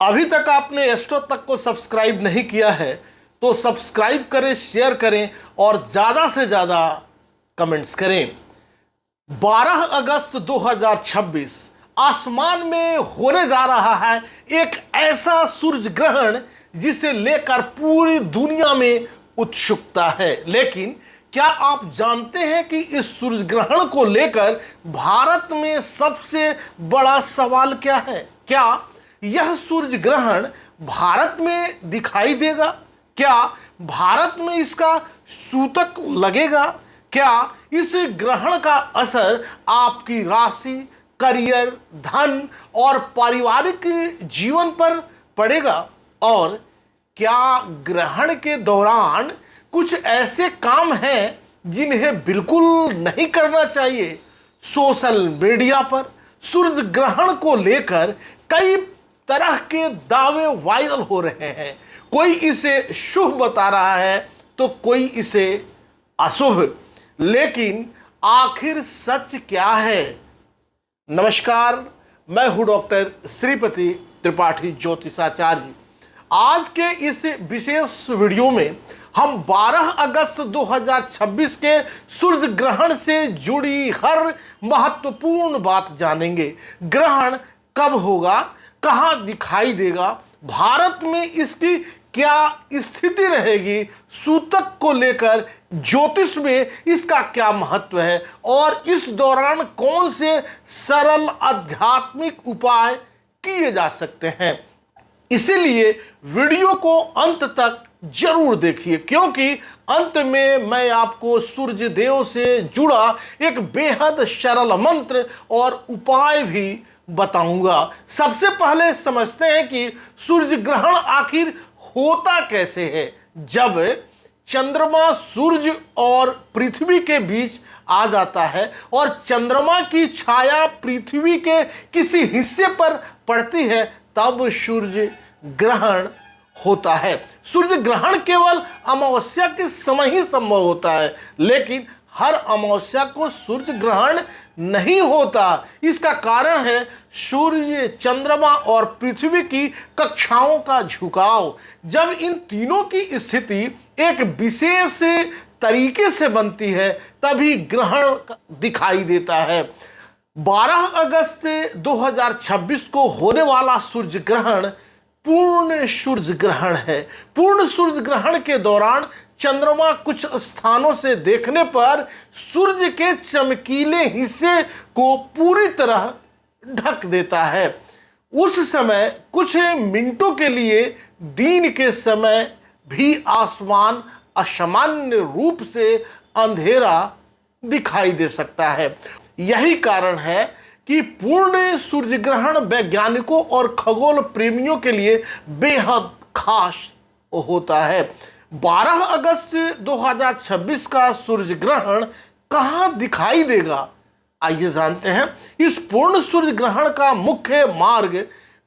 अभी तक आपने एस्ट्रो तक को सब्सक्राइब नहीं किया है तो सब्सक्राइब करें, शेयर करें और ज़्यादा से ज़्यादा कमेंट्स करें। 12 अगस्त 2026 आसमान में होने जा रहा है एक ऐसा सूरज ग्रहण जिसे लेकर पूरी दुनिया में उत्सुकता है। लेकिन क्या आप जानते हैं कि इस सूरज ग्रहण को लेकर भारत में सबसे बड़ा सवाल क्या है? क्या यह सूरज ग्रहण भारत में दिखाई देगा? क्या भारत में इसका सूतक लगेगा? क्या इस ग्रहण का असर आपकी राशि, करियर, धन और पारिवारिक जीवन पर पड़ेगा? और क्या ग्रहण के दौरान कुछ ऐसे काम हैं जिन्हें बिल्कुल नहीं करना चाहिए? सोशल मीडिया पर सूरज ग्रहण को लेकर कई तरह के दावे वायरल हो रहे हैं। कोई इसे शुभ बता रहा है तो कोई इसे अशुभ। लेकिन आखिर सच क्या है? नमस्कार, मैं हूं डॉक्टर श्रीपति त्रिपाठी ज्योतिषाचार्य। आज के इस विशेष वीडियो में हम 12 अगस्त 2026 के सूरज ग्रहण से जुड़ी हर महत्वपूर्ण बात जानेंगे। ग्रहण कब होगा, कहाँ दिखाई देगा, भारत में इसकी क्या स्थिति रहेगी, सूतक को लेकर ज्योतिष में इसका क्या महत्व है और इस दौरान कौन से सरल आध्यात्मिक उपाय किए जा सकते हैं। इसीलिए वीडियो को अंत तक जरूर देखिए, क्योंकि अंत में मैं आपको सूर्य देव से जुड़ा एक बेहद सरल मंत्र और उपाय भी बताऊंगा। सबसे पहले समझते हैं कि सूर्य ग्रहण आखिर होता कैसे है। जब चंद्रमा सूर्य और पृथ्वी के बीच आ जाता है और चंद्रमा की छाया पृथ्वी के किसी हिस्से पर पड़ती है तब सूर्य ग्रहण होता है। सूर्य ग्रहण केवल अमावस्या के समय ही संभव होता है, लेकिन हर अमावस्या को सूर्य ग्रहण नहीं होता। इसका कारण है सूर्य, चंद्रमा और पृथ्वी की कक्षाओं का झुकाव। जब इन तीनों की स्थिति एक विशेष तरीके से बनती है तभी ग्रहण दिखाई देता है। 12 अगस्त 2026 को होने वाला सूर्य ग्रहण पूर्ण सूर्य ग्रहण है। पूर्ण सूर्य ग्रहण के दौरान चंद्रमा कुछ स्थानों से देखने पर सूर्य के चमकीले हिस्से को पूरी तरह ढक देता है। उस समय कुछ मिनटों के लिए दिन के समय भी आसमान असामान्य रूप से अंधेरा दिखाई दे सकता है। यही कारण है कि पूर्ण सूर्य ग्रहण वैज्ञानिकों और खगोल प्रेमियों के लिए बेहद खास होता है। 12 अगस्त 2026 का सूर्य ग्रहण कहाँ दिखाई देगा, आइए जानते हैं। इस पूर्ण सूर्य ग्रहण का मुख्य मार्ग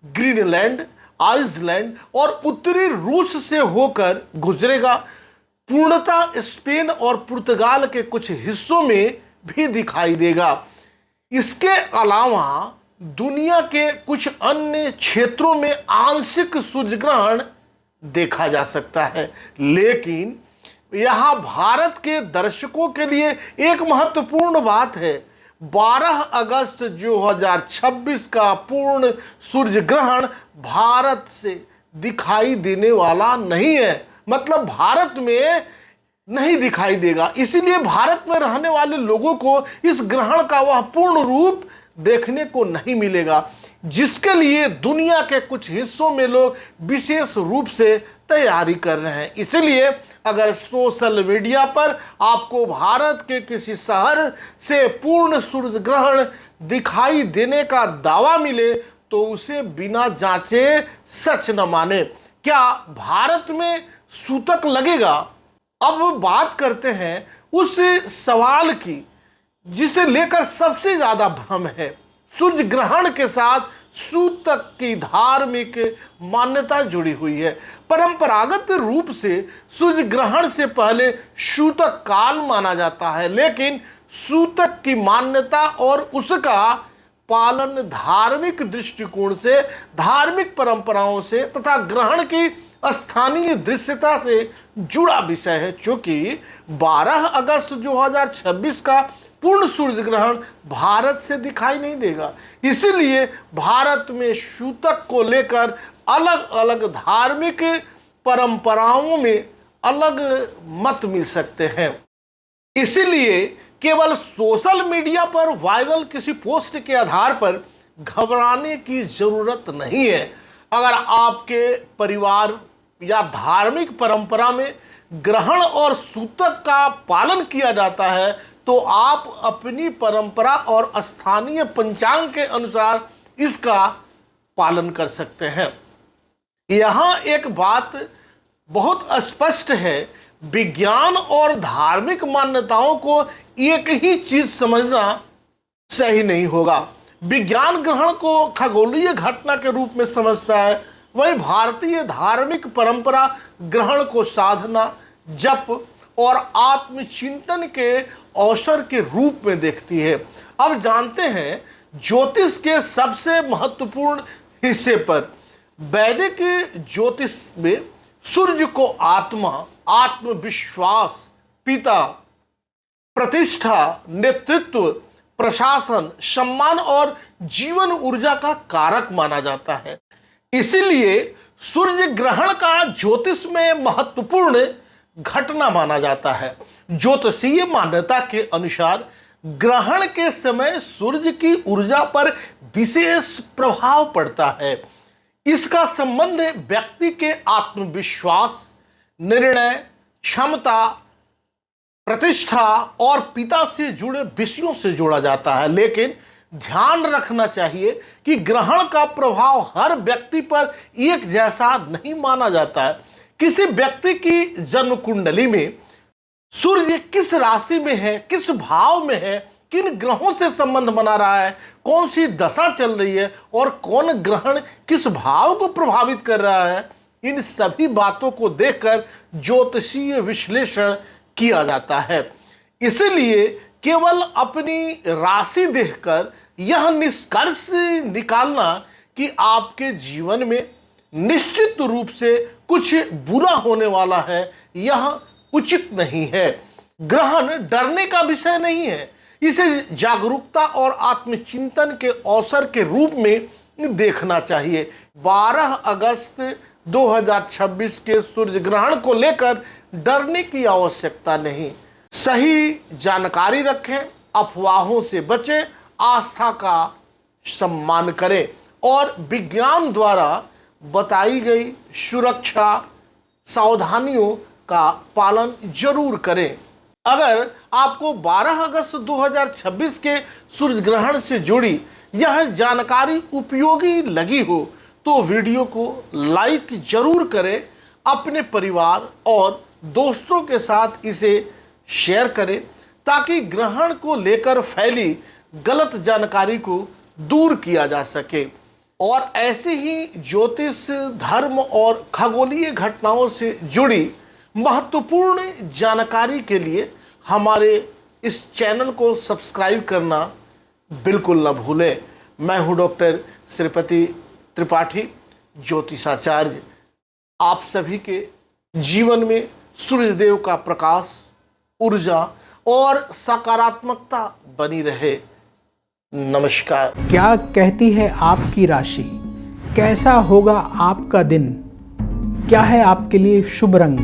ग्रीनलैंड, आइसलैंड और उत्तरी रूस से होकर गुजरेगा। पूर्णतः स्पेन और पुर्तगाल के कुछ हिस्सों में भी दिखाई देगा। इसके अलावा दुनिया के कुछ अन्य क्षेत्रों में आंशिक सूर्य ग्रहण देखा जा सकता है। लेकिन यहाँ भारत के दर्शकों के लिए एक महत्वपूर्ण बात है। 12 अगस्त 2026 का पूर्ण सूर्य ग्रहण भारत से दिखाई देने वाला नहीं है, मतलब भारत में नहीं दिखाई देगा। इसीलिए भारत में रहने वाले लोगों को इस ग्रहण का वह पूर्ण रूप देखने को नहीं मिलेगा, जिसके लिए दुनिया के कुछ हिस्सों में लोग विशेष रूप से तैयारी कर रहे हैं। इसलिए अगर सोशल मीडिया पर आपको भारत के किसी शहर से पूर्ण सूर्य ग्रहण दिखाई देने का दावा मिले तो उसे बिना जांचे सच न माने। क्या भारत में सूतक लगेगा? अब बात करते हैं उस सवाल की जिसे लेकर सबसे ज्यादा भ्रम है। सूर्य ग्रहण के साथ सूतक की धार्मिक मान्यता जुड़ी हुई है। परंपरागत रूप से सूर्य ग्रहण से पहले सूतक काल माना जाता है, लेकिन सूतक की मान्यता और उसका पालन धार्मिक दृष्टिकोण से, धार्मिक परंपराओं से तथा ग्रहण की स्थानीय दृश्यता से जुड़ा विषय है। चूंकि 12 अगस्त 2026 का पूर्ण सूर्य ग्रहण भारत से दिखाई नहीं देगा, इसीलिए भारत में सूतक को लेकर अलग अलग धार्मिक परंपराओं में अलग मत मिल सकते हैं। इसीलिए केवल सोशल मीडिया पर वायरल किसी पोस्ट के आधार पर घबराने की जरूरत नहीं है। अगर आपके परिवार या धार्मिक परंपरा में ग्रहण और सूतक का पालन किया जाता है तो आप अपनी परंपरा और स्थानीय पंचांग के अनुसार इसका पालन कर सकते हैं। यहाँ एक बात बहुत स्पष्ट है, विज्ञान और धार्मिक मान्यताओं को एक ही चीज समझना सही नहीं होगा। विज्ञान ग्रहण को खगोलीय घटना के रूप में समझता है, वही भारतीय धार्मिक परंपरा ग्रहण को साधना, जप और आत्मचिंतन के अवसर के रूप में देखती है। अब जानते हैं ज्योतिष के सबसे महत्वपूर्ण हिस्से पर। वैदिक ज्योतिष में सूर्य को आत्मा, आत्मविश्वास, पिता, प्रतिष्ठा, नेतृत्व, प्रशासन, सम्मान और जीवन ऊर्जा का कारक माना जाता है। इसीलिए सूर्य ग्रहण का ज्योतिष में महत्वपूर्ण घटना माना जाता है। ज्योतिषीय मान्यता के अनुसार ग्रहण के समय सूर्य की ऊर्जा पर विशेष प्रभाव पड़ता है। इसका संबंध व्यक्ति के आत्मविश्वास, निर्णय क्षमता, प्रतिष्ठा और पिता से जुड़े विषयों से जोड़ा जाता है। लेकिन ध्यान रखना चाहिए कि ग्रहण का प्रभाव हर व्यक्ति पर एक जैसा नहीं माना जाता है। किसी व्यक्ति की जन्म कुंडली में सूर्य किस राशि में है, किस भाव में है, किन ग्रहों से संबंध बना रहा है, कौन सी दशा चल रही है और कौन ग्रहण किस भाव को प्रभावित कर रहा है, इन सभी बातों को देखकर ज्योतिषीय विश्लेषण किया जाता है। इसलिए केवल अपनी राशि देखकर यह निष्कर्ष निकालना कि आपके जीवन में निश्चित रूप से कुछ बुरा होने वाला है, यह उचित नहीं है। ग्रहण डरने का विषय नहीं है, इसे जागरूकता और आत्मचिंतन के अवसर के रूप में देखना चाहिए। 12 अगस्त 2026 के सूर्य ग्रहण को लेकर डरने की आवश्यकता नहीं। सही जानकारी रखें, अफवाहों से बचें, आस्था का सम्मान करें और विज्ञान द्वारा बताई गई सुरक्षा सावधानियों का पालन जरूर करें। अगर आपको 12 अगस्त 2026 के सूर्य ग्रहण से जुड़ी यह जानकारी उपयोगी लगी हो तो वीडियो को लाइक जरूर करें, अपने परिवार और दोस्तों के साथ इसे शेयर करें ताकि ग्रहण को लेकर फैली गलत जानकारी को दूर किया जा सके। और ऐसे ही ज्योतिष, धर्म और खगोलीय घटनाओं से जुड़ी महत्वपूर्ण जानकारी के लिए हमारे इस चैनल को सब्सक्राइब करना बिल्कुल न भूलें। मैं हूं डॉक्टर श्रीपति त्रिपाठी, ज्योतिषाचार्य। आप सभी के जीवन में सूर्यदेव का प्रकाश, ऊर्जा और सकारात्मकता बनी रहे। नमस्कार। क्या कहती है आपकी राशि? कैसा होगा आपका दिन? क्या है आपके लिए शुभ रंग?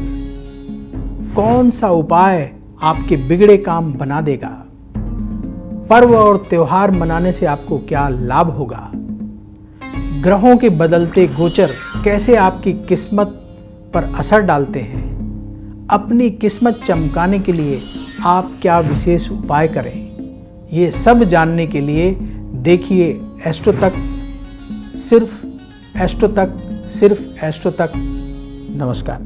कौन सा उपाय आपके बिगड़े काम बना देगा? पर्व और त्योहार मनाने से आपको क्या लाभ होगा? ग्रहों के बदलते गोचर कैसे आपकी किस्मत पर असर डालते हैं? अपनी किस्मत चमकाने के लिए आप क्या विशेष उपाय करें? ये सब जानने के लिए देखिए एस्ट्रो तक, सिर्फ एस्ट्रो तक। नमस्कार।